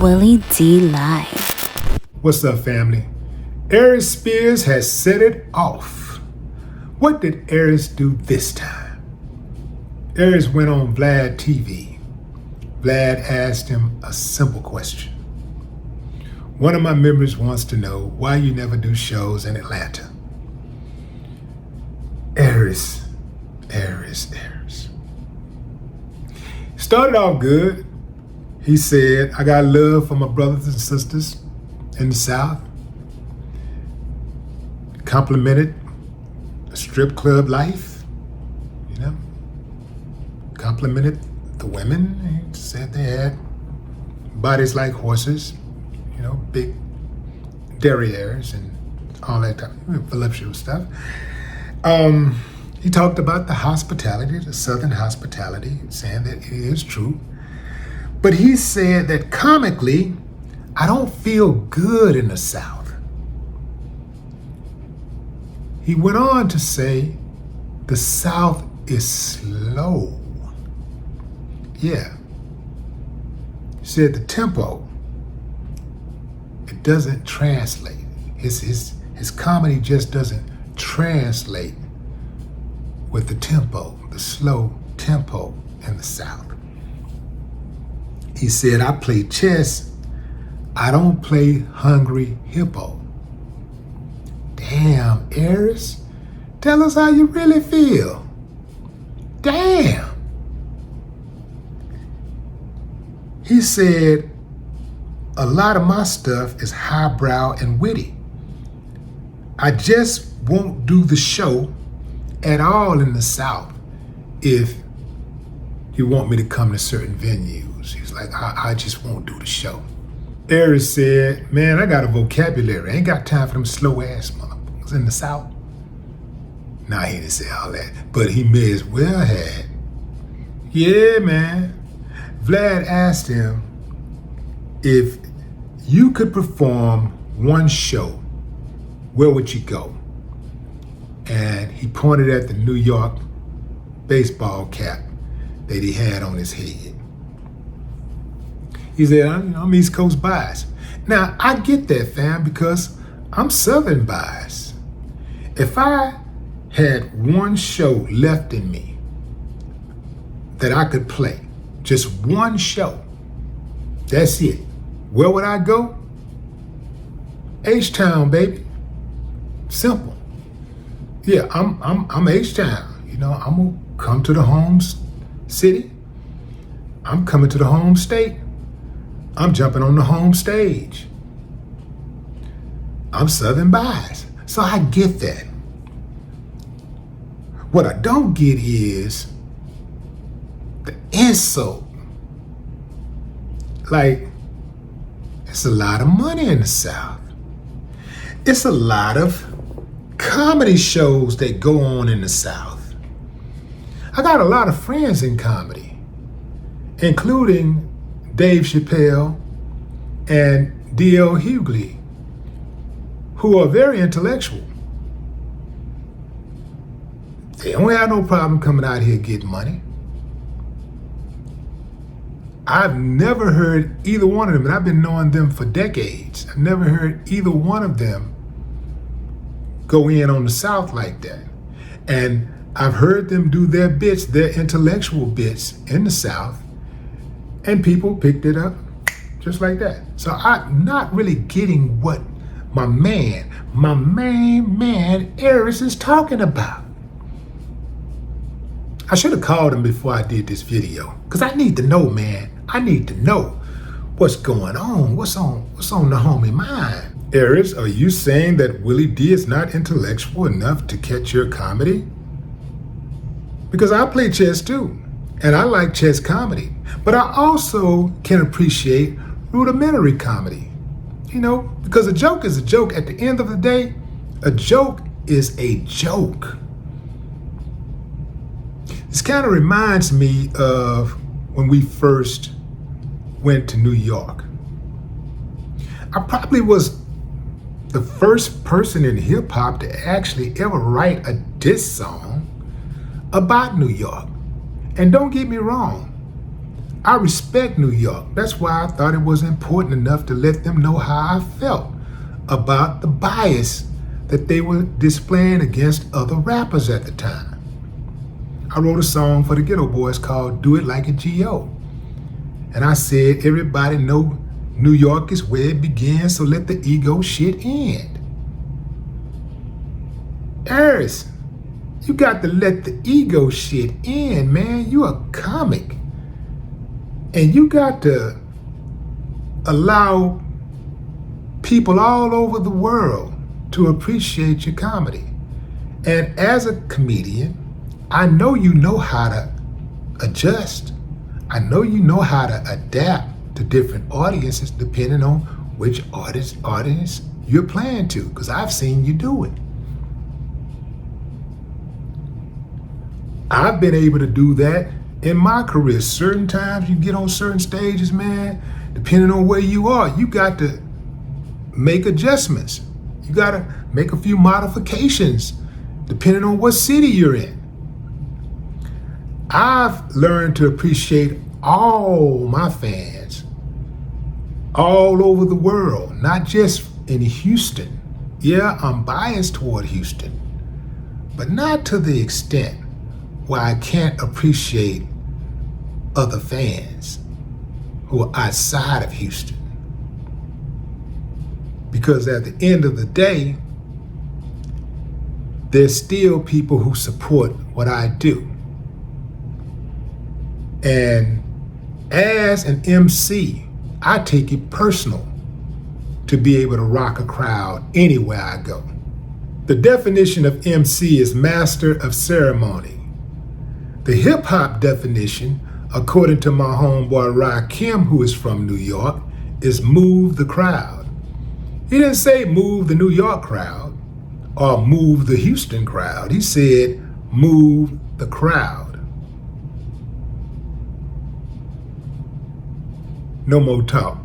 Willie D Live. What's up, family? Aries Spears has set it off. What did Aries do this time? Aries went on Vlad TV. Vlad asked him a simple question. One of my members wants to know why you never do shows in Atlanta. Aries. Started off good. He said, I got love for my brothers and sisters in the South. Complimented the strip club life, complimented the women. He said they had bodies like horses, big derrieres and all that type of voluptuous stuff. He talked about the hospitality, the Southern hospitality, saying that it is true. But he said that comically, I don't feel good in the South. He went on to say the South is slow. Yeah. He said the tempo, it doesn't translate. His comedy just doesn't translate with the tempo, the slow tempo in the South. He said, I play chess, I don't play hungry hippo. Damn, Aries, tell us how you really feel. Damn. He said, a lot of my stuff is highbrow and witty. I just won't do the show at all in the South if you want me to come to certain venues. He's like, I just won't do the show. Aries said, man, I got a vocabulary. I ain't got time for them slow ass motherfuckers in the South. Nah, he didn't say all that, but he may as well had. Yeah, man. Vlad asked him if you could perform one show, where would you go? And he pointed at the New York baseball cap that he had on his head. He said, I'm East Coast biased. Now, I get that, fam, because I'm Southern biased. If I had one show left in me that I could play, just one show, that's it. Where would I go? H-Town, baby. Simple. Yeah, I'm H-Town. I'm gonna come to the home city. I'm coming to the home state. I'm jumping on the home stage. I'm Southern biased, so I get that. What I don't get is the insult. Like, it's a lot of money in the South. It's a lot of comedy shows that go on in the South. I got a lot of friends in comedy, including Dave Chappelle and D.L. Hughley, who are very intellectual. They don't have no problem coming out here getting money. I've never heard either one of them, and I've been knowing them for decades. I've never heard either one of them go in on the South like that. And I've heard them do their bits, their intellectual bits in the South, and people picked it up just like that. So I'm not really getting what my main man, Aris is talking about. I should have called him before I did this video, because I need to know, man. I need to know what's going on, what's on the homie mind. Aris, are you saying that Willie D is not intellectual enough to catch your comedy? Because I play chess too, and I like chess comedy, but I also can appreciate rudimentary comedy. Because a joke is a joke. At the end of the day, a joke is a joke. This kind of reminds me of when we first went to New York. I probably was the first person in hip hop to actually ever write a diss song about New York. And don't get me wrong, I respect New York. That's why I thought it was important enough to let them know how I felt about the bias that they were displaying against other rappers at the time. I wrote a song for the Ghetto Boys called Do It Like a G.O. And I said, everybody know New York is where it begins, so let the ego shit end. Aris, you got to let the ego shit in, man. You a comic. And you got to allow people all over the world to appreciate your comedy. And as a comedian, I know you know how to adjust. I know you know how to adapt to different audiences depending on which audience you're playing to, because I've seen you do it. I've been able to do that in my career. Certain times you get on certain stages, man, depending on where you are, you got to make adjustments. You got to make a few modifications depending on what city you're in. I've learned to appreciate all my fans all over the world, not just in Houston. Yeah, I'm biased toward Houston, but not to the extent where I can't appreciate other fans who are outside of Houston. Because at the end of the day, there's still people who support what I do. And as an MC, I take it personal to be able to rock a crowd anywhere I go. The definition of MC is master of ceremony. The hip hop definition, according to my homeboy Rakim, who is from New York, is move the crowd. He didn't say move the New York crowd or move the Houston crowd. He said move the crowd. No more talk.